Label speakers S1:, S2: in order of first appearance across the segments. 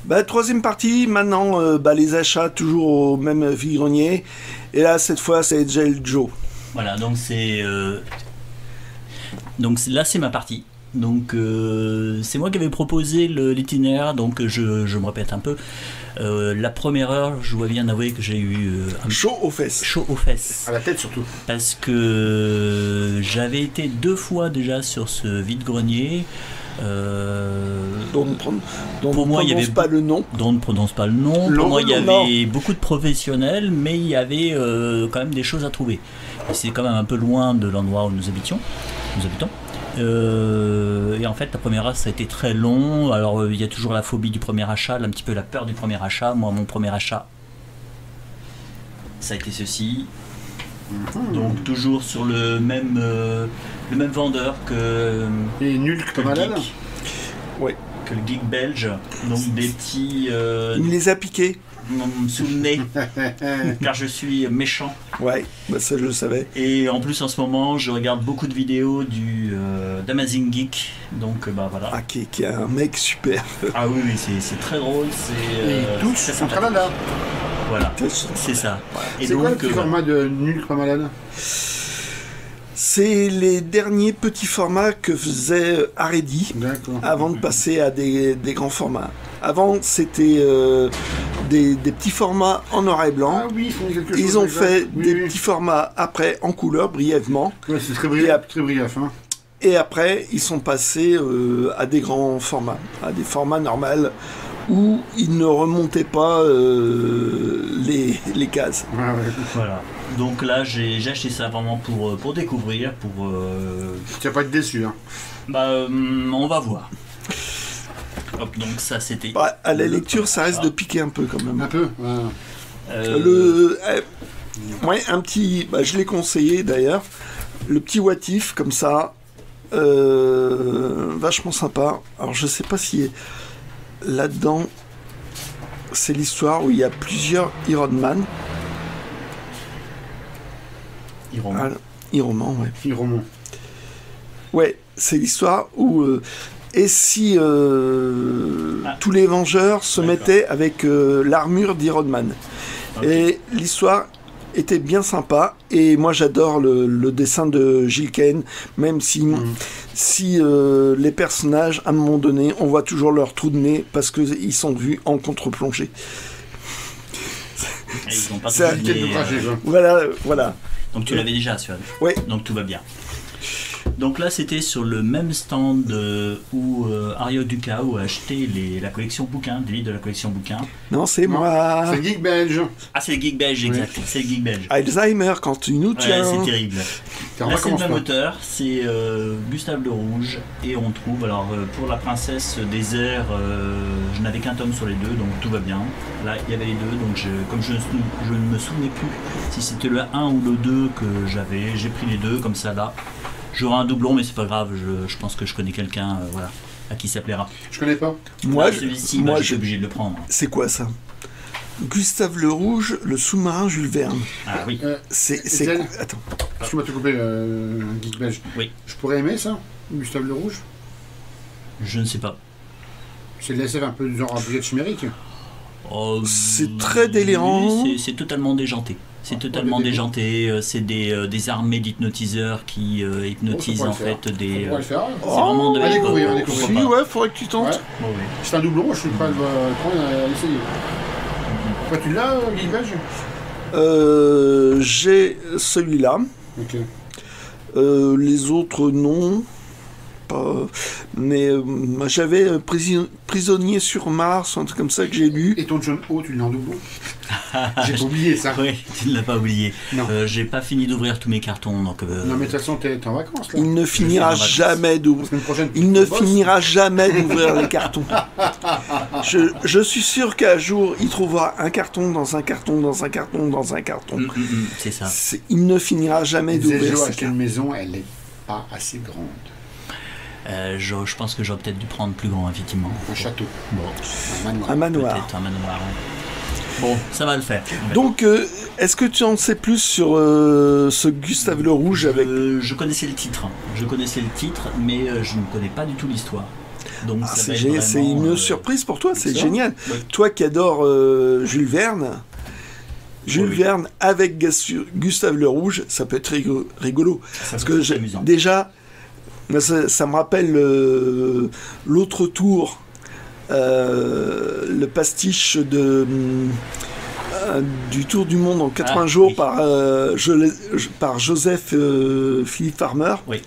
S1: Bah, troisième partie, maintenant, bah, les achats toujours au même vide-grenier. Et là, cette fois, c'est Gel Joe.
S2: Voilà, donc là, c'est ma partie. Donc c'est moi qui avais proposé l'itinéraire, donc je me répète un peu. La première heure, je dois bien avouer que j'ai eu un
S1: Chaud aux fesses.
S2: chaud aux fesses.
S3: À la tête surtout.
S2: Parce que j'avais été 2 fois déjà sur ce vide-grenier.
S1: Dont
S2: Pour moi, il y avait
S1: pas le nom.
S2: dont on ne prononce pas le nom. Pour moi, il y avait beaucoup de professionnels, mais il y avait quand même des choses à trouver. Et c'est quand même un peu loin de l'endroit où nous habitons. Et en fait, la première heure, ça a été très long. Alors, il y a toujours la phobie du premier achat, un petit peu la peur du premier achat. Moi, mon premier achat, ça a été ceci. Donc, toujours sur le même vendeur que.
S3: Et nul
S2: que
S3: comme
S2: le
S3: malade.
S2: geek.
S1: Ouais.
S2: Que le geek belge. Donc, des petits.
S1: Il me les a piqués.
S2: Sous le nez. Car je suis méchant.
S1: Ouais, bah ça je le savais.
S2: Et en plus, en ce moment, je regarde beaucoup de vidéos d'Amazing Geek. Donc, bah voilà.
S1: Ah, qui est un mec super.
S2: Ah oui, c'est très drôle.
S3: Et tous
S2: c'est
S3: sont
S2: sympathique.
S3: là.
S2: Voilà, c'est ça. Et
S3: C'est quoi le petit format de nul comme malade?
S1: C'est les derniers petits formats que faisait Haredi avant de passer à des grands formats. Avant, c'était des petits formats en noir et blanc.
S3: Ah oui, ils font quelque chose.
S1: Ils ont fait
S3: oui,
S1: des
S3: oui.
S1: petits formats après en couleur, brièvement.
S3: Ouais, c'est très brief. Très brief hein.
S1: Et après, ils sont passés à des grands formats, à des formats normaux où ils ne remontaient pas les cases.
S3: Ouais, ouais.
S2: Voilà. Donc là, j'ai acheté ça vraiment pour découvrir,
S3: Tu vas pas être déçu. Hein.
S2: On va voir. Hop, donc ça, c'était...
S1: Bah, à la lecture, ça reste de piquer un peu quand même.
S3: Un peu.
S1: Ouais, un petit... Bah, je l'ai conseillé d'ailleurs. Le petit what if, comme ça, vachement sympa. Alors, je sais pas si là-dedans, c'est l'histoire où il y a plusieurs Iron Man. Iron Man, ouais.
S3: Iron Man.
S1: Ouais, c'est l'histoire où... et si tous les Vengeurs se mettaient avec l'armure d'Iron Man.
S2: Okay.
S1: Et l'histoire était bien sympa. Et moi, j'adore le dessin de Gil Kane, même si, les personnages, à un moment donné, on voit toujours leur trou de nez parce qu'ils sont vus en contre-plongée.
S2: Ils n'ont pas
S1: Ça,
S2: toujours des-
S1: Voilà.
S2: Donc tu l'avais déjà, Suad.
S1: Ouais.
S2: Donc tout va bien. Donc là, c'était sur le même stand où Ario Ducao a acheté la collection bouquins, des livres de la collection bouquins.
S1: Non, c'est moi.
S3: C'est Geek Belge.
S2: Ah, c'est le Geek Belge, exact. C'est le Geek Belge.
S1: Alzheimer, quand tu nous tiens.
S2: Ouais, c'est terrible.
S3: On
S2: Là, c'est le
S3: recommence
S2: même
S3: pas.
S2: auteur, c'est Gustave Le Rouge. Et on trouve, alors pour La Princesse des Airs, je n'avais qu'un tome sur les deux, donc tout va bien. Là, il y avait les deux, donc comme je ne me souvenais plus si c'était le 1 ou le 2 que j'avais, j'ai pris les deux, comme ça là. J'aurai un doublon, mais c'est pas grave, je pense que je connais quelqu'un voilà, à qui ça plaira.
S3: Je connais pas.
S1: Moi,
S2: Là, celui-ci, je suis obligé de le prendre.
S1: C'est quoi ça? Gustave Le Rouge, le sous-marin Jules Verne.
S2: Ah oui.
S1: C'est
S3: Etienne,
S1: Attends.
S3: excuse-moi de te couper, Geek Belge.
S2: Oui.
S3: Je pourrais aimer ça, Gustave Le Rouge.
S2: Je ne sais pas.
S3: C'est de la SF un peu du genre brigade chimérique.
S2: Oh,
S1: C'est très délirant.
S2: oui, c'est totalement déjanté. C'est totalement déjanté. C'est des armées d'hypnotiseurs qui hypnotisent
S3: pourquoi
S2: en
S3: le faire
S2: fait des.
S3: Pourquoi le faire
S2: C'est vraiment de
S3: à
S2: l'époque.
S3: découvrir, à
S2: Pourquoi
S1: Si,
S2: pas.
S1: ouais, faudrait que tu tentes.
S3: Ouais.
S2: Oh, oui.
S3: C'est un doublon, je suis prêt à le prendre à l'essayer. Toi, tu l'as, Geek Belge?
S1: J'ai celui-là.
S3: Ok.
S1: Les autres, non. Pas... Mais j'avais Prisonnier sur Mars, un truc comme ça que j'ai lu.
S3: Et ton John O, tu l'as en doublon? J'ai pas oublié ça.
S2: Oui, tu ne l'as pas oublié.
S3: Non.
S2: J'ai pas fini d'ouvrir tous mes cartons, donc.
S3: Non, mais de toute façon, t'es en vacances là.
S1: Il ne finira
S2: en vacances.
S1: jamais
S3: La
S1: d'ouvrir.
S3: semaine prochaine,
S1: Il ne
S3: tu bosses.
S1: finira jamais d'ouvrir les cartons. Je suis sûr qu'un jour, il trouvera un carton dans un carton, dans un carton, dans un carton.
S2: C'est ça.
S1: Il ne finira jamais
S3: Il disait,
S1: d'ouvrir
S3: Joe,
S1: ces
S3: acheter une maison, elle est pas assez grande.
S2: Je pense que j'aurais peut-être dû prendre plus grand, effectivement.
S3: Un château,
S2: Bon,
S3: un manoir.
S1: Un manoir.
S2: peut-être un manoir. Ouais. Bon, ça va le faire.
S1: Donc, est-ce que tu en sais plus sur ce Gustave Le Rouge avec...
S2: Je connaissais le titre. Je connaissais le titre, mais je ne connais pas du tout l'histoire. Donc
S1: Ah,
S2: ça va être
S1: c'est
S2: vraiment,
S1: une surprise pour toi, c'est
S2: excellent.
S1: génial.
S2: Oui.
S1: Toi qui adores Jules Verne, Jules
S2: Oui.
S1: Verne avec Gustave Le Rouge, ça peut être rigolo.
S2: Ça
S1: Parce
S2: peut
S1: que
S2: être amusant.
S1: déjà, ça me rappelle l'autre tour, le pastiche du Tour du Monde en 80 jours
S2: oui.
S1: par Joseph Philippe Farmer,
S2: Oui.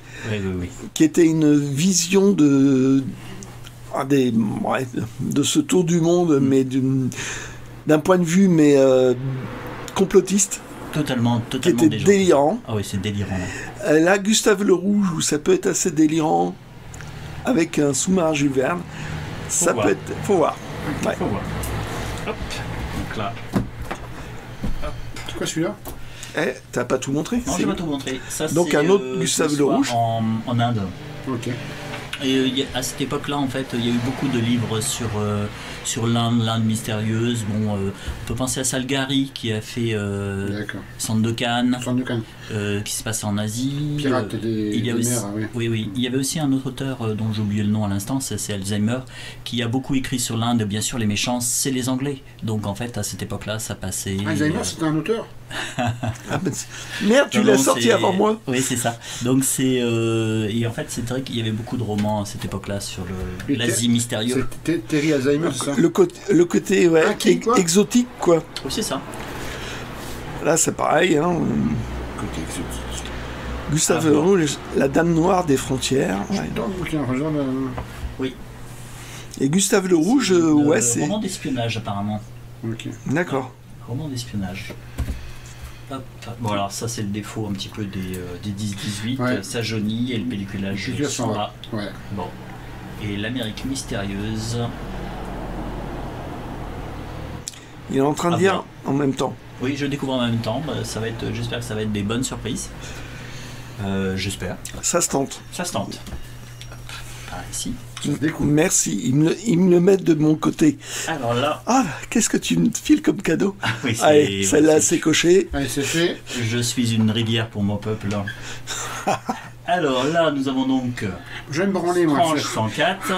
S1: qui était une vision de ce Tour du Monde, mais d'un point de vue complotiste,
S2: Totalement
S1: qui était
S2: déjanté.
S1: délirant.
S2: Ah oui, c'est délirant. Là.
S1: Là, Gustave Le Rouge, où ça peut être assez délirant, avec un sous-marin Jules Verne, ça
S2: voir.
S1: peut être... Faut voir. Ouais.
S2: Faut voir. Hop. Donc là.
S3: C'est quoi celui-là?
S1: T'as pas tout montré?
S2: Non,
S1: c'est-
S2: je vais tout montrer. Ça,
S1: Donc
S2: c'est,
S1: un autre Gustave Le
S2: l'histoire
S1: Rouge.
S2: en Inde.
S3: Ok.
S2: Et à cette époque-là, en fait, il y a eu beaucoup de livres sur l'Inde mystérieuse. Bon, on peut penser à Salgari qui a fait
S3: D'accord.
S2: Sandokan,
S3: Sandokan.
S2: qui se passe en Asie.
S3: Pirate des
S2: il y a aussi,
S3: mers, oui.
S2: oui. Il y avait aussi un autre auteur dont j'ai oublié le nom à l'instant, c'est Alzheimer, qui a beaucoup écrit sur l'Inde. Bien sûr, les méchants, c'est les Anglais. Donc en fait, à cette époque-là, ça passait.
S3: Alzheimer, c'est un auteur?
S1: Ah, bah, merde, tu
S2: Non,
S1: l'as
S2: non,
S1: sorti
S2: c'est-
S1: avant moi.
S2: Oui, c'est ça. Donc c'est et en fait, c'est vrai qu'il y avait beaucoup de romans à cette époque-là sur
S3: Et
S2: l'Asie mystérieuse.
S3: C'est Terry Alzheimer, c'est ça?
S1: Le côté ouais,
S3: Inquiet, quoi.
S1: exotique, quoi.
S2: Oui, c'est ça.
S1: Là, c'est pareil. Hein.
S3: Côté exotique.
S1: Gustave
S2: Ah,
S1: Le
S2: bon.
S1: Rouge, la Dame Noire des frontières. Ouais.
S3: Dans le bouquin, regarde,
S1: Et Gustave Le Rouge, ouais, c'est...
S2: Roman d'espionnage, apparemment.
S3: ok.
S1: D'accord.
S2: Roman d'espionnage. Hop. Bon, alors ça, c'est le défaut un petit peu des 10-18.
S3: Ouais.
S2: Ça jaunit et le pelliculage
S3: Pellicule
S2: s'en va.
S3: Ouais.
S2: Bon. Et l'Amérique mystérieuse.
S1: Il est en train de
S2: Ah,
S1: dire en même temps.
S2: Oui, je découvre en même temps. Bah, j'espère que ça va être des bonnes surprises. J'espère.
S1: Ça se tente.
S2: Ça se tente. Hop. Par ici.
S3: Ça se découvre.
S1: Merci, ils me le mettent de mon côté.
S2: Alors là.
S1: Ah, qu'est-ce que tu me files comme cadeau?
S2: Oui, c'est-
S1: Allez, celle-là, c'est coché.
S3: Allez, c'est fait.
S2: Je suis une rivière pour mon peuple. Alors là, nous avons donc
S3: Je vais me branler, moi.
S2: Strange 104,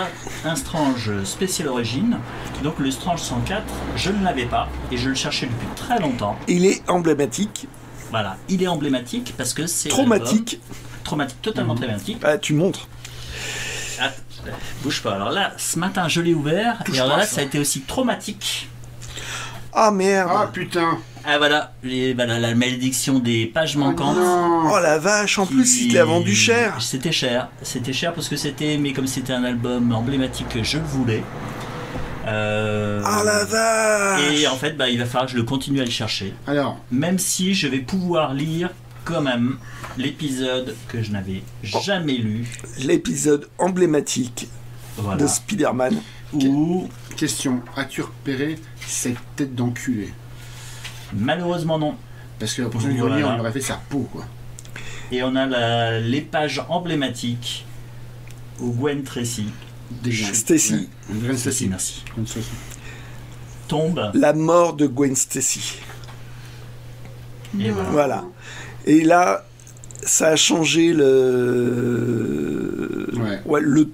S2: un Strange spécial origine. Donc le Strange 104, je ne l'avais pas et je le cherchais depuis très longtemps.
S1: Il est emblématique,
S2: Voilà, il est emblématique parce que c'est
S1: traumatique.
S2: l'album. Traumatique, totalement traumatique.
S1: Ah, tu montres.
S2: Ah, bouge pas. Alors là, ce matin, je l'ai ouvert
S3: Touche
S2: et alors
S3: pas,
S2: là,
S3: ça.
S2: ça a été aussi traumatique.
S1: Ah merde.
S3: Ah, putain.
S2: Ah voilà, la malédiction des pages manquantes.
S3: Non.
S1: Oh la vache, en plus, il te l'a vendu cher.
S2: C'était cher parce que mais comme c'était un album emblématique, je le voulais.
S1: Ah la vache.
S2: Et en fait, il va falloir que je le continue à le chercher.
S3: Alors,
S2: Même si je vais pouvoir lire quand même l'épisode que je n'avais jamais lu.
S1: L'épisode emblématique
S2: Voilà.
S1: de Spider-Man.
S2: Où,
S3: question. As-tu repéré cette tête d'enculé?
S2: malheureusement non.
S3: Parce que pour celui qui
S2: Voilà.
S3: lire, on aurait fait sa peau, quoi.
S2: Et on a les pages emblématiques où Gwen Tracy,
S3: Déjà.
S1: Stacy.
S3: Ouais. Gwen Stacy.
S2: merci,
S3: Gwen Stacy.
S2: tombe.
S1: La mort de Gwen Stacy.
S2: Et voilà.
S1: Voilà. Et là, ça a changé le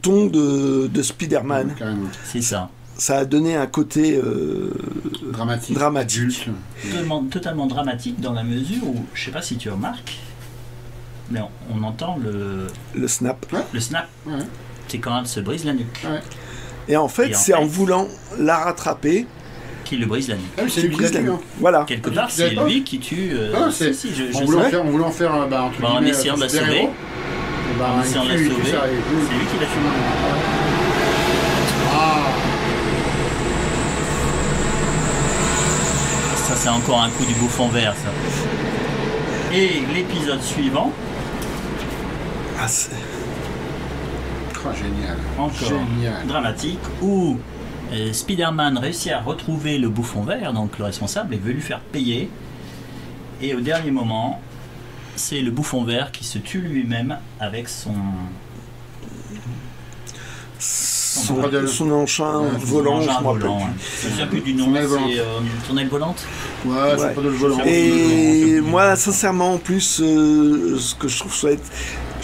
S1: ton de Spider-Man.
S3: Ouais, carrément.
S2: C'est ça.
S1: Ça a donné un côté
S3: Dramatique.
S1: dramatique.
S3: Adulte.
S2: Totalement dramatique dans la mesure où, je sais pas si tu remarques, mais on entend
S1: le snap.
S2: le snap.
S3: Ouais.
S2: C'est quand elle se brise la nuque.
S3: Ouais.
S1: Et en fait,
S2: Et en
S1: c'est en
S2: fait-
S1: voulant la rattraper
S2: Qui le brise la nuque.
S3: Ah oui, c'est
S1: qu'il
S3: lui qui l'a
S1: brise la
S3: tué,
S1: nuque.
S3: hein.
S1: Voilà.
S2: Quelque
S3: Ah,
S2: part,
S3: tu
S2: c'est
S3: savais pas
S2: lui qui tue.
S3: Ah, c'est-
S2: si, je
S3: En
S2: sais.
S3: voulant faire, entre
S2: En
S3: guillemets,
S2: essayant de la
S3: super-héros,
S2: sauver.
S3: et ben,
S2: En essayant de la
S3: il tue
S2: sauver,
S3: ça, et-
S2: c'est lui qui l'a tué.
S3: Ah,
S2: Ça, c'est encore un coup du bouffon vert, ça. Et l'épisode suivant,
S1: Ah, c'est-
S3: oh, génial.
S2: encore
S3: Génial.
S2: dramatique, où Spider-Man réussit à retrouver le bouffon vert, donc le responsable, et veut lui faire payer. Et au dernier moment, c'est le bouffon vert qui se tue lui-même avec son
S3: Son
S1: engin
S3: Ouais,
S1: volant, je
S2: engin
S1: me rappelle
S2: volant.
S1: plus.
S2: Ouais. Je me souviens plus du nom,
S3: Son aile volante.
S2: c'est son aile volante.
S3: Ouais,
S1: Ouais.
S3: c'est pas de le volant.
S1: Et moi, sincèrement, en plus, ce que je trouve chouette,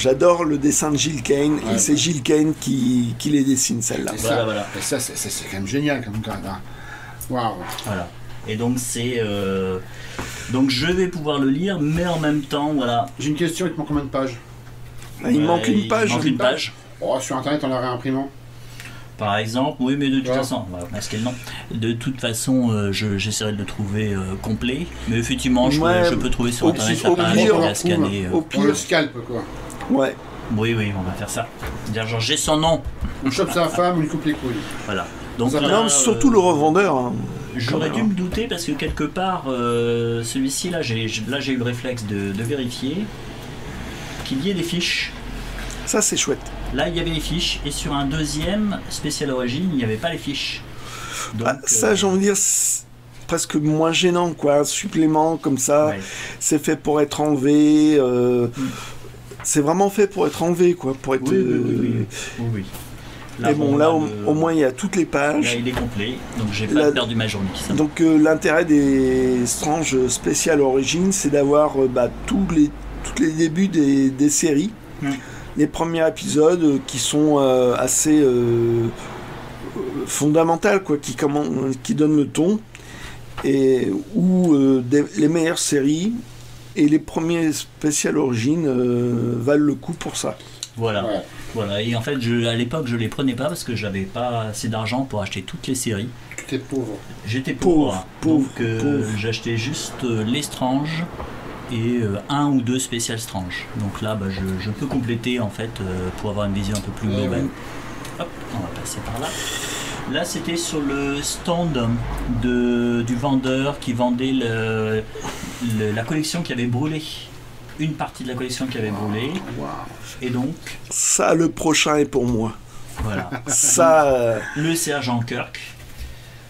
S1: J'adore le dessin de Gil Kane, et c'est Gil Kane qui les dessine, celle-là.
S2: Voilà.
S3: Et ça, c'est quand même génial comme caractère. Waouh.
S2: Voilà. Et donc c'est... Donc je vais pouvoir le lire, mais en même temps, voilà...
S3: J'ai une question, il te manque combien de pages?
S1: Il manque une page.
S2: Il manque une page.
S3: Oh, sur internet, en la réimprimant.
S2: Par exemple, oui, mais de toute façon, on va masquer le nom. De toute façon, j'essaierai de le trouver complet, mais effectivement, je peux trouver sur internet la page, je vais la scanner.
S1: Au pire,
S3: on le scalpe, quoi.
S1: Ouais.
S2: Oui, on va faire ça. Dire genre, j'ai son nom.
S3: On chope sa femme, on lui coupe les couilles.
S2: Voilà. Donc
S3: Ça
S2: là,
S1: non, surtout le revendeur. Hein.
S2: J'aurais dû me douter parce que quelque part, celui-ci, là, j'ai eu le réflexe de vérifier qu'il y ait des fiches.
S1: Ça, c'est chouette.
S2: Là, il y avait les fiches, et sur un deuxième spécial origine, il n'y avait pas les fiches. Donc,
S1: ça, j'ai envie de dire, c'est presque moins gênant, quoi. Un supplément comme ça, c'est fait pour être enlevé. C'est vraiment fait pour être enlevé, quoi. Pour être,
S2: oui. Là,
S1: et bon, là, au moins, il y a toutes les pages.
S2: Là, il est complet, donc j'ai pas perdu ma journée. Ça.
S1: Donc, l'intérêt des Strange Special Origins, c'est d'avoir tous les débuts des séries. Les premiers épisodes qui sont assez fondamentaux, quoi, qui donnent le ton, et où les meilleures séries et les premiers spécial origines valent le coup pour ça.
S2: Voilà. Et en fait, à l'époque, je les prenais pas parce que j'avais pas assez d'argent pour acheter toutes les séries.
S3: Tu étais pauvre.
S2: J'étais pauvre. Donc j'achetais juste les Strange et un ou deux spécial Strange. Donc là, je peux compléter en fait pour avoir une vision un peu plus globale. Hop, on va passer par là. Là, c'était sur le stand du vendeur qui vendait la collection qui avait brûlé. Une partie de la collection qui avait brûlé. Et donc...
S1: Ça, le prochain est pour moi.
S2: Voilà.
S1: Ça...
S2: Le sergent Kirk.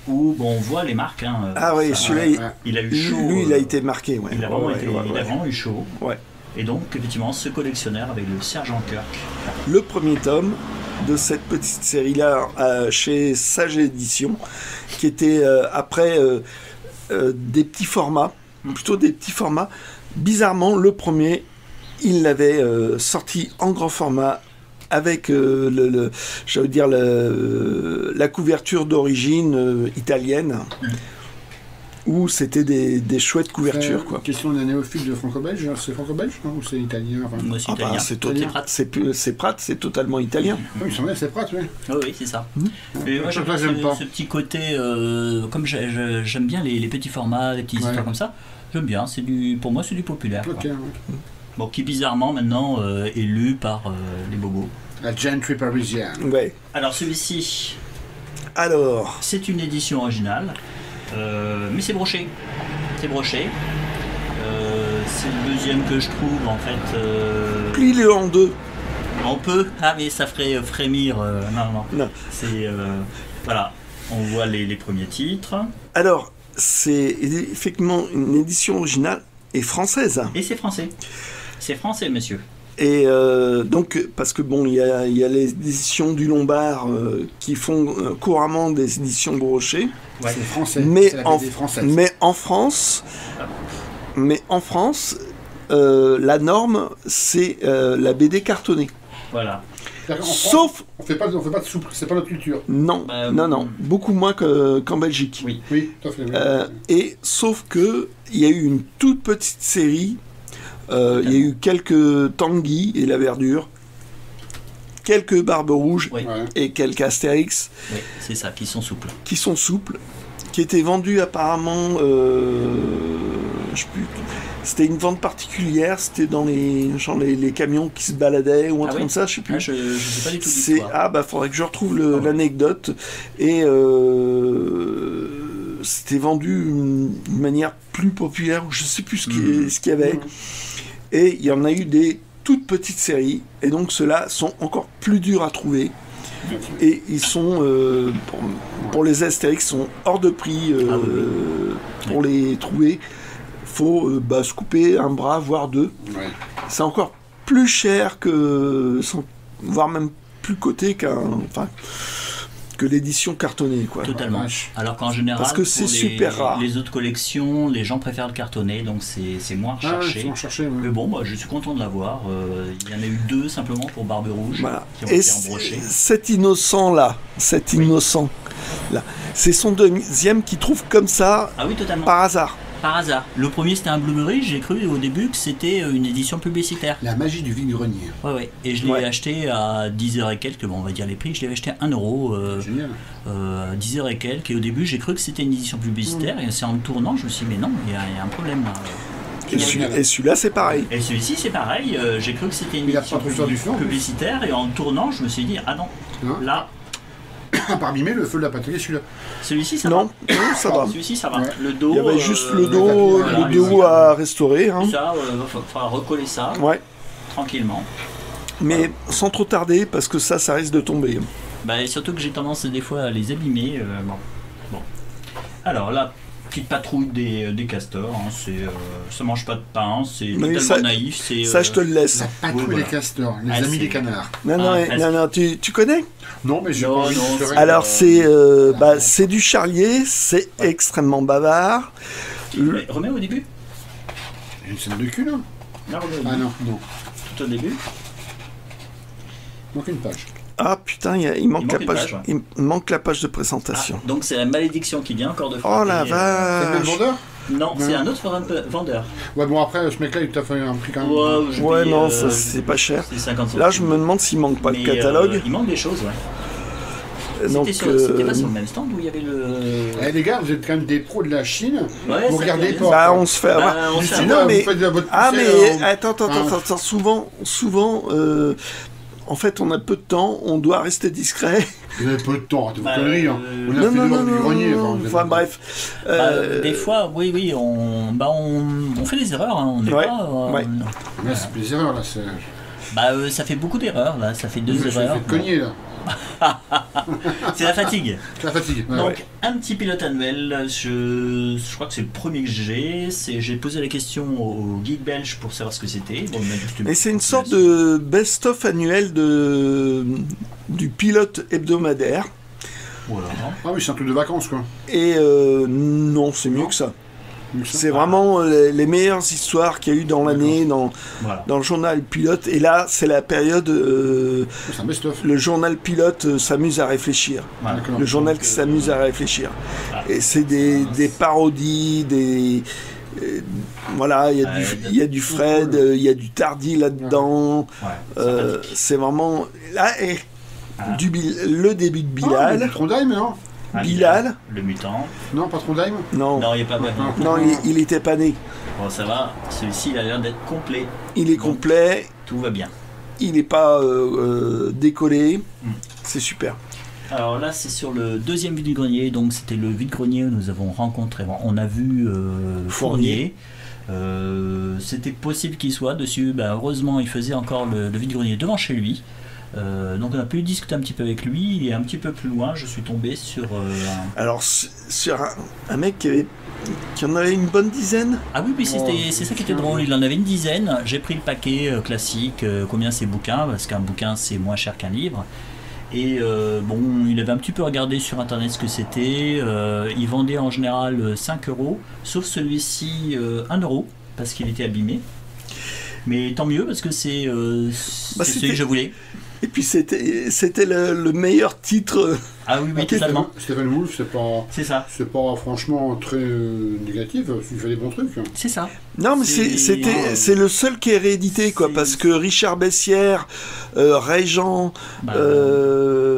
S2: Où on voit les marques. Hein,
S1: ah oui, celui-là,
S2: il a eu chaud.
S1: Lui, il a été marqué. Ouais.
S2: Il a vraiment eu chaud.
S1: Ouais.
S2: Et donc, effectivement, ce collectionneur avec le sergent Kirk.
S1: Le premier tome de cette petite série-là chez Sage Édition, qui était après des petits formats, plutôt des petits formats. Bizarrement, le premier, il l'avait sorti en grand format avec la couverture d'origine italienne, où c'était des chouettes couvertures. Quoi.
S3: Question d'un néophyte de franco-belge, c'est franco-belge ou c'est italien?
S2: Moi, c'est italien.
S1: C'est Pratt, c'est totalement italien.
S3: Oui, c'est Pratt, oui.
S2: Oui, c'est ça. Et moi, j'aime bien ce petit côté, comme j'aime bien les petits formats, les petites histoires comme ça. J'aime bien, pour moi c'est du populaire.
S3: Okay.
S2: Bon, qui bizarrement maintenant est lu par les bobos.
S3: La gentry parisienne.
S1: Ouais.
S2: Alors celui-ci, c'est une édition originale, mais c'est broché. C'est broché. C'est le deuxième que je trouve en fait.
S1: Plie-le en deux.
S2: On peut. Ah mais ça ferait frémir. Non. C'est voilà. On voit les premiers titres.
S1: Alors. C'est effectivement une édition originale et française.
S2: Et c'est français. C'est français, monsieur.
S1: Et donc, parce que bon, il y a les éditions du Lombard qui font couramment des éditions brochées.
S3: Ouais, c'est français.
S1: Mais en France, la norme, c'est la BD cartonnée.
S2: Voilà.
S1: Sauf...
S3: On fait pas de souple, c'est pas notre culture.
S1: Non, non. Beaucoup moins qu'en Belgique.
S2: Oui,
S3: tout à fait.
S1: Et sauf que il y a eu une toute petite série. Il y a eu quelques Tanguy et la Verdure, quelques Barbes Rouges et quelques Astérix.
S2: Oui, c'est ça, qui sont souples.
S1: Qui étaient vendus apparemment... je sais plus... C'était une vente particulière, c'était dans les camions qui se baladaient ou un truc comme ça, je sais plus.
S2: Je sais pas du tout l'histoire.
S1: Faudrait que je retrouve l'anecdote. Et c'était vendu d'une manière plus populaire, je sais plus ce qu'il y avait. Et il y en a eu des toutes petites séries, et donc ceux-là sont encore plus durs à trouver. Et ils sont, pour les Astérix, sont hors de prix pour les trouver. Faut se couper un bras, voire deux.
S3: Ouais.
S1: C'est encore plus cher voire même plus coté que que l'édition cartonnée, quoi.
S2: Totalement. Alors qu'en général,
S1: parce que c'est
S2: pour
S1: super rare.
S2: Les autres collections, les gens préfèrent le cartonné, donc c'est moins recherché. Mais bon, bah, je suis content de l'avoir. Il y en a eu 2 simplement pour Barbe Rouge
S1: Voilà.
S2: qui ont
S1: Et
S2: été embrochés.
S1: cet innocent là, c'est son deuxième qui trouve comme ça
S2: Ah oui, totalement.
S1: par hasard.
S2: Par hasard. Le premier c'était un Blueberry, j'ai cru au début que c'était une édition publicitaire.
S3: La magie du vide-grenier.
S2: Ouais. Et je l'ai acheté à 10h et quelques, bon, on va dire les prix, je l'ai acheté à 1 euro.
S3: Génial.
S2: 10h et quelques. Et au début, j'ai cru que c'était une édition publicitaire. Et c'est en me tournant, je me suis dit, mais non, il y a un problème là.
S1: Et celui-là, c'est pareil.
S2: Et celui-ci, c'est pareil. J'ai cru que c'était une
S3: Il a
S2: édition
S3: pas trop faire du feu, en plus.
S2: publicitaire. Et en me tournant, je me suis dit, ah non,
S3: Hein
S2: là,
S3: Par abîmer le feu de la pâtisserie, celui-là.
S2: celui-ci, ça
S1: Non,
S2: va.
S1: non, ça va.
S2: Celui-ci, ça va.
S3: Ouais.
S2: Le dos.
S1: Il y avait juste le
S3: le
S1: dos,
S3: tapis,
S1: le dos à restaurer. Hein.
S2: Ça, il faudra recoller ça
S1: Ouais.
S2: tranquillement.
S1: Mais sans trop tarder, parce que ça risque de tomber.
S2: Bah, et surtout que j'ai tendance des fois à les abîmer. Bon. Alors là, petite patrouille des castors. Hein, ça mange pas de pain, c'est
S1: Mais
S2: totalement
S1: ça-
S2: naïf.
S1: Ça, je te le laisse.
S3: La patrouille
S2: voilà.
S3: des castors, les
S2: Ah,
S3: amis
S2: c'est-
S3: des canards.
S1: Non, tu connais?
S3: Non, mais j'ai
S2: Non,
S3: pas envie de
S2: non,
S3: pleurer.
S1: Alors, c'est du charlier, c'est extrêmement bavard.
S2: Mais remets au début.
S3: Il y a une scène de cul, là.
S2: Non, remets au
S3: Ah
S2: début.
S3: non.
S2: Tout au début.
S3: Donc une page.
S1: Ah putain, il manque
S2: manque
S1: la
S2: une
S1: page,
S2: page, ouais.
S1: il manque la page de
S2: Ah,
S1: présentation.
S2: donc c'est la malédiction qui vient encore de
S1: Oh la
S2: frapper,
S3: C'est le même
S1: vache.
S3: vendeur?
S2: Non, c'est un autre vendeur.
S3: Ouais, bon, après, ce mec-là, il t'a fait un prix quand même.
S2: Ouais, j'ai
S1: Ouais,
S2: payé,
S1: non, ça, c'est pas cher.
S2: c'est 50
S1: Là, je
S2: centimes.
S1: me demande s'il manque pas de
S2: Mais,
S1: catalogue.
S2: il manque des choses, ouais.
S1: Donc,
S2: C'était pas sur le même stand où il y avait le.
S3: Eh, les gars, vous êtes quand même des pros de la Chine.
S2: Ouais,
S3: Vous
S2: ça
S3: regardez
S2: fait
S3: pas.
S2: bien.
S1: bah, on se fait avoir.
S2: Bah, on se fait
S3: Sinon,
S1: avoir.
S3: vous
S1: mais-
S3: faites de votre
S1: Ah,
S3: poussière,
S1: mais attends,
S3: Hein.
S1: souvent, en fait, on a peu de temps, on doit rester discret.
S3: Vous avez peu de temps, arrêtez vos
S2: Bah,
S3: conneries. Hein. On a
S1: Non,
S3: fait
S1: non,
S3: le
S1: non,
S3: bord du
S1: non,
S3: grenier.
S1: non,
S3: vous
S1: enfin
S3: avez-
S1: bref.
S2: Des fois, oui, on fait des erreurs. Hein, on n'est
S1: Ouais,
S2: pas.
S1: ouais.
S3: Là, c'est plus des erreurs, là. C'est...
S2: Ça fait beaucoup d'erreurs là. Ça fait
S3: Je
S2: 2
S3: me suis
S2: erreurs.
S3: fait cogner, là.
S2: C'est la fatigue.
S3: C'est la fatigue. Ouais.
S2: Donc, un petit pilote annuel, je crois que c'est le premier que j'ai posé la question au geek belge pour savoir ce que c'était. Bon, il m'a dit que c'était-
S1: Et c'est une sorte de best-of annuel du pilote hebdomadaire.
S2: Voilà.
S3: Ah oui, c'est un truc de vacances, quoi.
S1: Et non, c'est mieux que ça.
S3: Mieux que ça.
S1: C'est vraiment les meilleures histoires qu'il y a eu dans l'année,
S2: Voilà.
S1: dans le journal pilote. Et là, c'est la période.
S3: C'est un best-of.
S1: Le journal pilote s'amuse à réfléchir.
S2: Voilà.
S3: D'accord.
S1: Le journal
S2: Donc,
S1: qui s'amuse à réfléchir.
S2: ah.
S1: Et c'est des parodies, voilà, il y a du Fred, il y a du Tardy là-dedans.
S2: Ouais.
S1: C'est vraiment. Là,
S2: Ah.
S1: le début de
S3: Ah,
S1: Bilal.
S3: mais Trondheim, non?
S2: Ah,
S1: Bilal.
S2: Le mutant.
S3: Non, pas Trondheim?
S1: Non,
S2: Non, il n'est pas mal.
S1: non, il était pas né.
S2: Bon, ça va. Celui-ci, il a l'air d'être complet.
S1: Il est complet,
S2: Tout va bien.
S1: il n'est pas décollé.
S2: Mm.
S1: C'est super.
S2: Alors là, c'est sur le deuxième vide-grenier. Donc, c'était le vide-grenier où nous avons rencontré. Bon, on a vu Fournier. C'était possible qu'il soit dessus. Bah, heureusement, il faisait encore le vide-grenier devant chez lui. Donc, on a pu discuter un petit peu avec lui. Et un petit peu plus loin, je suis tombé sur
S1: Alors, sur un mec qui en avait une bonne dizaine.
S2: Ah oui, c'est ça qui était drôle. Il en avait une dizaine. J'ai pris le paquet classique. Combien c'est bouquins? Parce qu'un bouquin, c'est moins cher qu'un livre. Et il avait un petit peu regardé sur internet ce que c'était. Il vendait en général 5 euros, sauf celui-ci 1 euro, parce qu'il était abîmé. Mais tant mieux, parce que c'est celui que je voulais.
S1: Et puis c'était le meilleur titre.
S2: Ah oui, totalement.
S3: Stephen Wolf,
S2: C'est ça.
S3: c'est pas franchement très négatif. Il fait des bons trucs.
S2: C'est ça.
S1: Non, mais c'est le seul qui est réédité, quoi, parce que Richard Bessières, Ray Jean,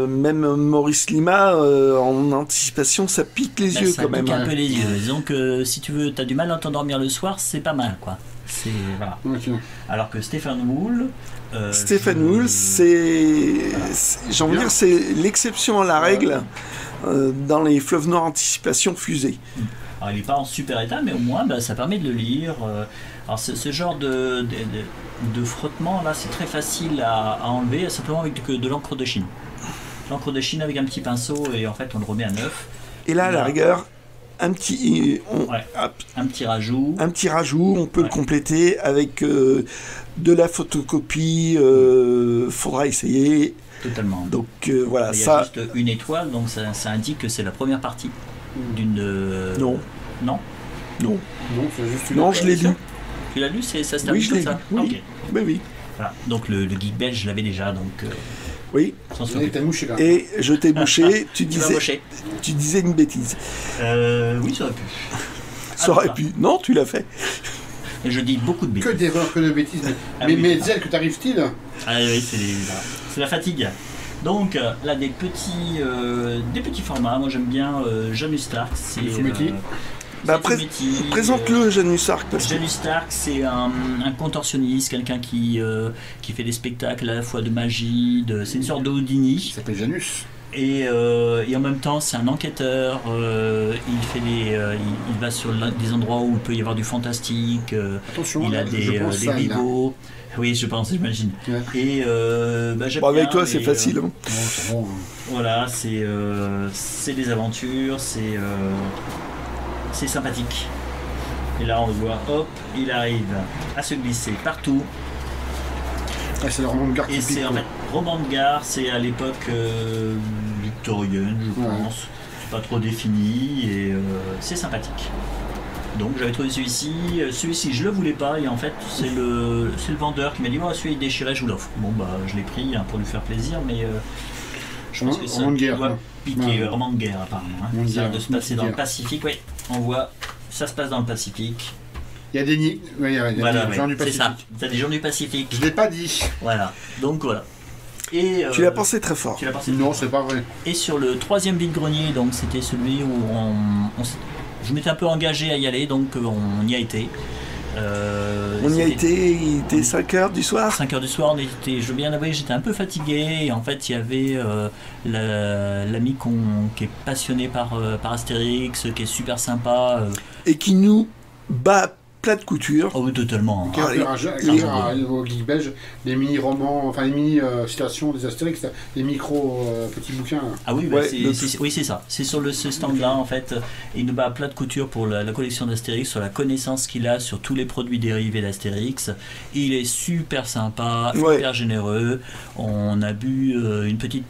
S1: même Maurice Lima, en anticipation, ça pique les yeux
S2: Ça
S1: quand même.
S2: pique un
S1: Hein.
S2: peu les yeux. Disons que si tu veux, t'as du mal à t'endormir le soir, c'est pas mal, quoi. Voilà.
S3: Ok.
S2: Alors que Stephen Wool.
S1: Stephen Wool, j'ai envie de dire, c'est l'exception à la règle dans les fleuves noirs anticipation fusée.
S2: Alors, il n'est pas en super état, mais au moins ça permet de le lire. Alors ce genre de frottement là, c'est très facile à enlever simplement avec de l'encre de Chine. L'encre de Chine avec un petit pinceau et en fait on le remet à neuf.
S1: Et là, à la rigueur, un petit,
S2: un petit rajout.
S1: Un petit rajout, on peut le compléter avec de la photocopie, faudra essayer.
S2: Totalement.
S1: Donc voilà,
S2: il y a
S1: ça.
S2: juste une étoile, donc ça indique que c'est la première partie d'une.
S1: Non.
S2: Non.
S1: Non.
S3: Non, c'est juste une.
S1: Non, je l'ai lu.
S2: Tu l'as lu, ça se
S1: Oui,
S2: termine
S1: je
S2: comme
S1: l'ai
S2: ça.
S1: lu. Oui.
S2: Ok.
S1: Ben oui.
S2: Voilà. Donc le geek belge, je l'avais déjà, donc.
S1: Oui.
S2: Sans se
S3: Et t'as mouché là.
S1: Et je t'ai bouché.
S2: Tu m'as moché.
S1: Tu disais une bêtise.
S2: Oui, ça aurait pu.
S1: Ça aurait pu. Non, tu l'as fait.
S2: Et je dis beaucoup de
S3: Que
S2: bêtises.
S3: d'erreurs, que de bêtises. Mais Zel, que t'arrives-t-il?
S2: Ah oui, c'est la fatigue. Donc là, des petits formats. Moi, j'aime bien Janus Stark. C'est
S3: Fumetti.
S1: Présente-le, Janus Stark.
S2: Janus Stark, c'est un contorsionniste, quelqu'un qui fait des spectacles à la fois de magie, c'est une sorte d'Houdini.
S3: Il s'appelle Janus.
S2: Et en même temps, c'est un enquêteur. Il va sur des endroits où il peut y avoir du fantastique.
S3: Attention,
S2: il a des rivaux. Oui, je pense, j'imagine.
S3: Ouais.
S2: Et j'aime
S1: avec
S2: bien,
S1: toi, c'est facile. Hein.
S3: Bon, c'est bon.
S2: Voilà, c'est des aventures, c'est sympathique. Et là, on le voit, hop, il arrive à se glisser partout.
S3: Ah, c'est le roman de gare
S2: Et
S3: typique.
S2: c'est en fait roman de gare, c'est à l'époque victorienne, je pense. C'est pas trop défini et c'est sympathique. Donc j'avais trouvé celui-ci je le voulais pas et en fait c'est le vendeur qui m'a dit oh, celui-là il déchirait, je vous l'offre. Bon bah je l'ai pris pour lui faire plaisir, mais je pense que ça doit piquer, roman de guerre apparemment. Hein. Ça doit se passer dans le Pacifique, oui. On voit, ça se passe dans le Pacifique.
S3: Il y a des nids, il y a des gens du
S2: c'est
S3: Pacifique.
S2: ça, t'as des gens du Pacifique.
S3: Je l'ai pas dit.
S2: Voilà, donc voilà. Et,
S1: tu l'as pensé très fort.
S3: Non, c'est pas vrai.
S2: Et sur le troisième vide-grenier, donc c'était celui où je m'étais un peu engagé à y aller, donc on y a été.
S1: On y a été, il était 5h du soir.
S2: 5h du soir, je veux bien avouer, j'étais un peu fatigué. Et en fait, il y avait l'ami qui est passionné par Astérix, qui est super sympa.
S1: Et qui nous bat plat de couture.
S2: Oh oui, totalement.
S3: Qui a au geek belge les mini-romans, enfin les mini-citations des Astérix, les micro-petits bouquins.
S2: Ah oui, oui c'est ça. C'est sur ce stand-là, en fait. Il nous bat à plat de couture pour la collection d'Astérix, sur la connaissance qu'il a sur tous les produits dérivés d'Astérix. Il est super sympa, super généreux. On a bu un petit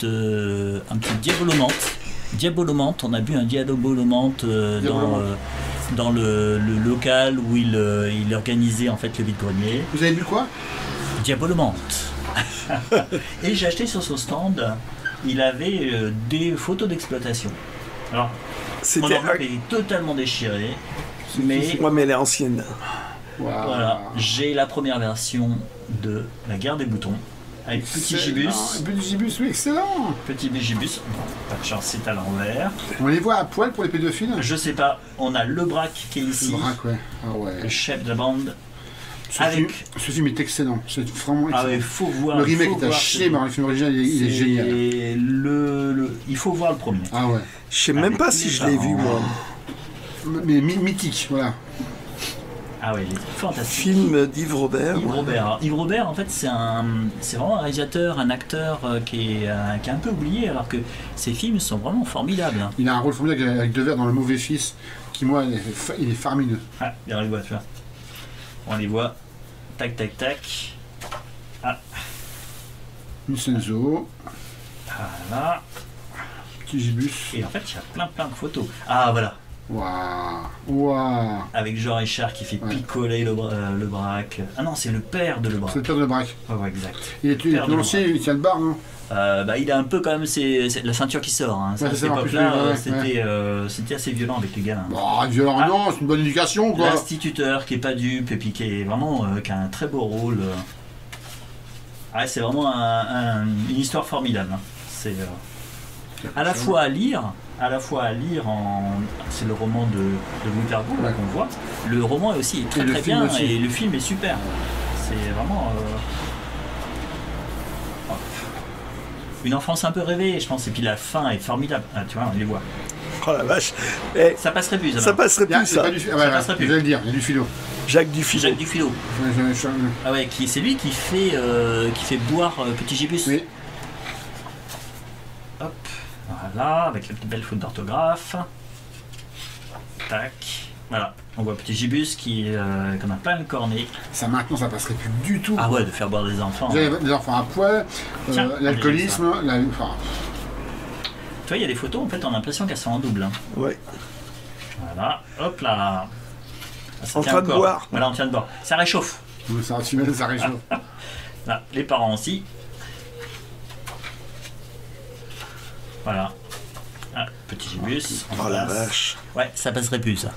S2: Diabolomante. On a bu un Diabolomante dans le local où il organisait en fait le vide-grenier.
S3: Vous avez bu quoi?
S2: Diabolomante. Et j'ai acheté sur son stand, il avait des photos d'exploitation. Alors, mon enveloppe est totalement déchirée, mais
S1: elle est ancienne.
S2: Voilà, j'ai la première version de La Guerre des boutons. Avec Petit Gibus.
S3: Petit Gibus, oui, excellent.
S2: Petit Gibus, pas de chance, c'est à l'envers.
S3: On les voit à poil pour les pédophiles?
S2: Je sais pas, on a le Braque qui est ici.
S3: Le Braque, ouais. Ah ouais.
S2: Le chef de la bande.
S3: Ce film est excellent, c'est vraiment excellent.
S2: Ah ouais, faut voir.
S3: Le remake est à chier, mais le film original il est génial.
S2: Il faut voir le premier.
S3: Ah ouais.
S1: Je sais même pas si je l'ai vu moi.
S3: Mais mythique, voilà.
S2: Ah ouais, il est fantastique.
S1: Film d'Yves Robert.
S2: Yves Robert, en fait, c'est vraiment un réalisateur, un acteur qui est un peu oublié, alors que ses films sont vraiment formidables. Hein.
S3: Il a un rôle formidable avec Devers dans Le Mauvais Fils, qui, moi, il est faramineux.
S2: Ah, on les voit, tu vois. On les voit. Tac, tac, tac. Ah.
S3: Vincenzo.
S2: Voilà.
S3: Petit Gibus.
S2: Et en fait, il y a plein de photos. Ah, voilà.
S3: Waouh.
S2: Avec Jean Richard qui fait picoler le Braque. Ah non, c'est le père de le Braque.
S3: C'est le père de le Braque.
S2: Ouais, exact.
S3: Il est lancé, il tient le bar, non?
S2: Il a un peu quand même c'est la ceinture qui sort. Hein. À cette époque-là, c'était assez violent avec les gamins.
S3: Violent, non, c'est une bonne éducation, quoi.
S2: L'instituteur qui est pas dupe et puis qui est vraiment qui a un très beau rôle. C'est vraiment une histoire formidable. Hein. C'est à la fois à lire c'est le roman de Louis Pergaud là qu'on voit. Le roman est aussi très bien et le film est super. C'est vraiment une enfance un peu rêvée, je pense, et puis la fin est formidable. Ah, tu vois, on les voit.
S1: Oh la vache.
S2: Ça passerait plus.
S1: Ça passerait plus, ça.
S2: Passerait plus.
S3: Je vais le dire, il y a du philo.
S1: Jacques Dufilo.
S2: Ah ouais, c'est lui qui fait boire Petit Gibus.
S3: Oui.
S2: Hop, voilà, avec la petite belle faute d'orthographe. Tac. Voilà. On voit petit Gibus qui en a plein le cornet.
S3: Ça maintenant, ça passerait plus du tout.
S2: Ah ouais, de faire boire des enfants.
S3: Des enfants à poil, l'alcoolisme,
S2: Tu vois, il y a des photos, en fait, on a l'impression qu'elles sont en double. Hein.
S1: Ouais.
S2: Voilà. Hop là. Ça
S1: En
S2: tient
S1: train de
S2: encore.
S1: boire.
S2: Voilà, on tient de boire. Ça réchauffe.
S3: Ça réchauffe.
S2: Là, les parents aussi. Voilà. Ah, petit Gibus.
S1: Oh la vache.
S2: Ouais, ça passerait plus ça.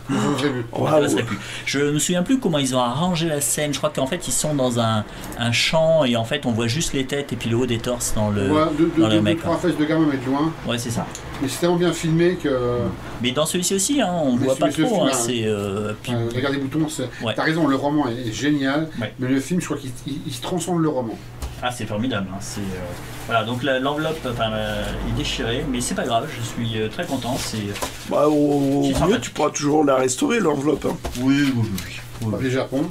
S1: Waouh.
S2: Ça passerait plus. Je me souviens plus comment ils ont arrangé la scène. Je crois qu'en fait ils sont dans un champ et en fait on voit juste les têtes et puis le haut des torses dans le dans le mec.
S3: Trois fesses de gamin mais de loin.
S2: Ouais, c'est ça.
S3: Mais c'est tellement bien filmé que.
S2: Mais dans celui-ci aussi, hein, on voit pas trop. Hein, c'est.
S3: La guerre des boutons, c'est.
S2: Ouais.
S3: T'as raison, le roman est génial,
S2: Ouais.
S3: mais le film, je crois qu'il se transcende le roman.
S2: Ah, c'est formidable. Hein, c'est voilà, donc l'enveloppe est déchirée, mais c'est pas grave. Je suis très content. C'est.
S1: Bah, au
S2: C'est
S1: mieux,
S2: sympa.
S1: tu pourras toujours la restaurer, l'enveloppe. Hein.
S2: Oui.
S3: Le Japon.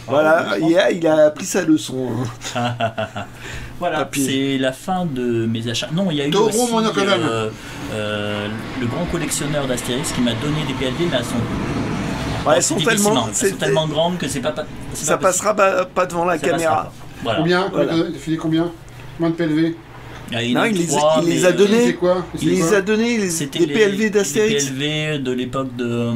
S1: Voilà, il a appris sa leçon. Hein.
S2: Voilà,
S1: Papier.
S2: c'est la fin de mes achats. Non, il y a eu
S3: Taureau
S2: aussi
S3: monoclone.
S2: le grand collectionneur d'Astérix qui m'a donné des PLV, mais elles sont,
S1: Ouais, elles sont tellement,
S2: elles sont tellement grandes que c'est pas
S1: ça
S2: pas
S1: passera pas devant la
S2: possible. Ça
S1: caméra.
S2: passera pas. Voilà.
S3: Combien
S1: Voilà.
S3: Il a filé combien Moins de PLV.
S1: Non, il les a donnés.
S3: C'est quoi
S1: Il les a donné
S2: C'était
S1: des PLV d'Astérix.
S2: Des PLV de l'époque de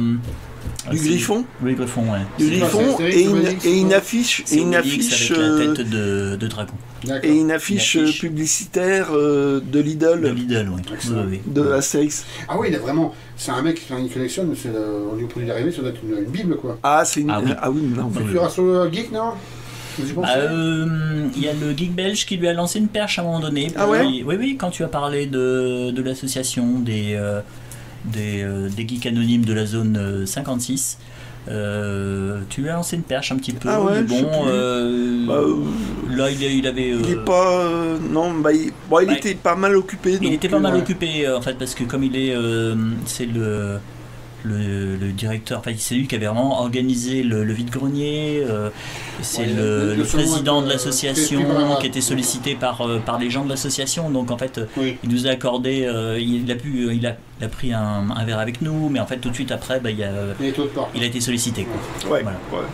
S1: Du Griffon.
S2: Oui, Griffon, ouais.
S1: Du
S3: C'est
S1: Griffon
S3: Astérix,
S1: et
S3: Obélix,
S1: une
S3: quoi.
S1: affiche
S2: C'est Obélix avec la tête de dragon.
S3: D'accord.
S1: et une affiche
S2: Une affiche.
S1: publicitaire de Lidl
S2: De Lidl, oui.
S3: Excellent.
S2: Oui.
S1: de Astérix.
S3: Ah oui, il a vraiment. C'est un mec qui collectionne, c'est au niveau produit dérivé, ça doit être une bible quoi.
S1: Ah, c'est une.
S2: Ah oui.
S1: Ah oui, non.
S3: Tu iras sur le geek, non Vous y pensez
S2: Il y a le geek belge qui lui a lancé une perche à un moment donné.
S1: Ah ouais
S2: Oui, quand tu as parlé de l'association des geeks anonymes de la zone 56, tu lui as lancé une perche un petit peu.
S1: Ah ouais,
S2: mais
S1: je sais
S2: bon,
S1: plus.
S2: là il avait.
S1: Il est pas. Non, bah, il était pas mal occupé.
S2: Il
S1: donc,
S2: était pas mal
S3: ouais.
S2: occupé en fait parce que comme il est, c'est le directeur, enfin c'est lui qui avait vraiment organisé le vide-grenier, c'est
S3: Ouais,
S2: le
S3: le
S2: président de
S3: second,
S2: l'association
S3: qui
S2: qui était sollicité par les gens de l'association, donc en fait
S3: Oui.
S2: il nous a accordé, il a pris un verre avec nous, mais en fait tout de suite après
S3: Il est autre part.
S2: il a été sollicité quoi.
S1: Ouais,
S2: Voilà.
S1: ouais.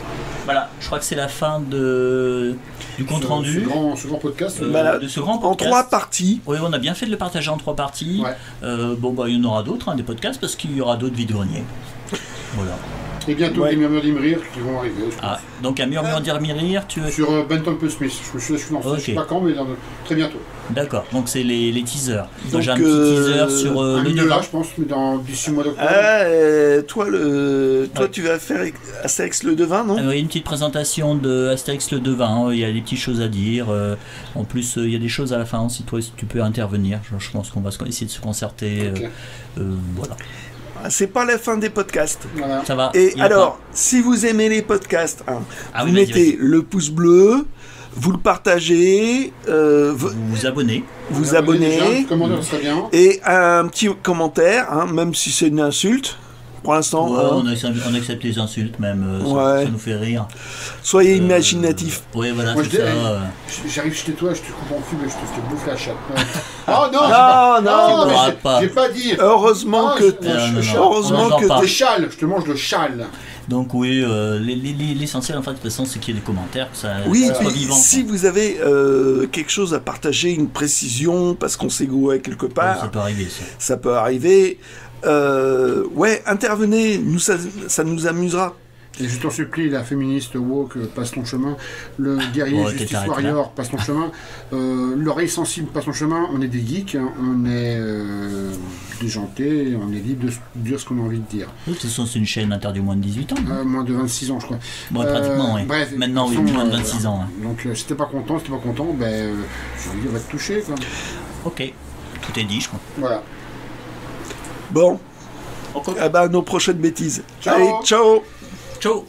S2: Voilà, je crois que c'est la fin du compte rendu
S3: Ce grand podcast.
S1: Voilà.
S2: de ce grand
S1: En
S2: podcast.
S1: 3 parties.
S2: Oui, on a bien fait de le partager en 3 parties.
S3: Ouais.
S2: Bon, bah, il y en aura d'autres, hein, des podcasts, parce qu'il y aura d'autres vides-greniers. Voilà.
S3: Et bientôt
S1: Ouais.
S3: des murmures d'Imrir qui vont arriver. je pense.
S2: Ah, donc à murmure dire rire, tu veux.
S3: Sur Benton P. Smith. Je suis lancé, je sais
S2: Ok.
S3: pas quand, mais très bientôt.
S2: D'accord, donc c'est les teasers. Donc,
S1: Donc,
S2: j'ai un petit teaser sur
S3: Un
S2: le
S3: milieu là,
S2: devant.
S3: je pense, mais d'ici le mois d'octobre.
S1: Toi,
S2: Ouais.
S1: tu vas faire Astérix le devin, non
S2: Une petite présentation de Astérix le Devin, il y a des petites choses à dire. En plus, il y a des choses à la fin, si toi si tu peux intervenir. Je pense qu'on va essayer de se concerter.
S3: Ok.
S2: Voilà.
S1: C'est pas la fin des podcasts.
S3: Voilà.
S2: Ça va.
S1: Et
S2: il y a
S1: alors, si vous aimez les podcasts, hein,
S2: Ah
S1: vous
S2: oui, vas-y,
S1: mettez le pouce bleu, vous le partagez,
S2: vous vous abonnez.
S1: vous
S3: Déjà,
S1: abonnez,
S3: le commentaire serait bien.
S1: et un petit commentaire, hein, même si c'est une insulte. Pour l'instant,
S2: Ouais,
S1: hein,
S2: on accepte les insultes même,
S1: Ouais.
S2: ça nous fait rire.
S1: soyez imaginatifs.
S2: Oui, voilà,
S3: Moi,
S2: c'est
S3: je
S2: ça.
S3: dis, J'arrive chez toi, je te coupe en fil et je te bouffe la chatte. Oh non,
S1: Non,
S3: mais
S2: non,
S3: j'ai-
S2: pas.
S3: j'ai pas dit.
S1: Heureusement
S3: Ah,
S1: que,
S3: je-
S1: heureusement
S2: on en
S1: que
S2: parle.
S3: Des châles, je te mange le châle.
S2: Donc oui, l'essentiel en fait de toute façon c'est qu'il y ait des commentaires, que ça,
S1: oui,
S2: ça soit
S1: puis
S2: vivant.
S1: si vous avez quelque chose à partager, une précision, parce qu'on s'est gouré quelque
S2: Ouais,
S1: part,
S2: ça peut arriver ça.
S1: ça peut arriver. Ouais, intervenez, ça nous amusera.
S3: Et je t'en supplie, la féministe woke, passe ton chemin. Le guerrier
S2: Bon,
S3: justice
S2: t'arrêtes
S3: warrior, passe ton chemin. L'oreille sensible, passe ton chemin. On est des geeks, hein, on est déjantés, on est libre de dire ce qu'on a envie de dire.
S2: De toute façon c'est une chaîne interdite moins de 18 ans. non
S3: Moins de 26 ans, je crois.
S2: Bon, pratiquement, oui.
S3: Bref,
S2: Maintenant, oui,
S3: de toute façon,
S2: moins de 26 ans. hein.
S3: Donc, si t'es pas content, je veux dire, va te toucher, quoi.
S2: Ok, tout est dit, je crois.
S3: Voilà.
S1: Bon,
S2: Ok.
S1: eh ben, nos prochaines bêtises.
S3: Ciao.
S1: Allez, ciao.
S2: Ciao.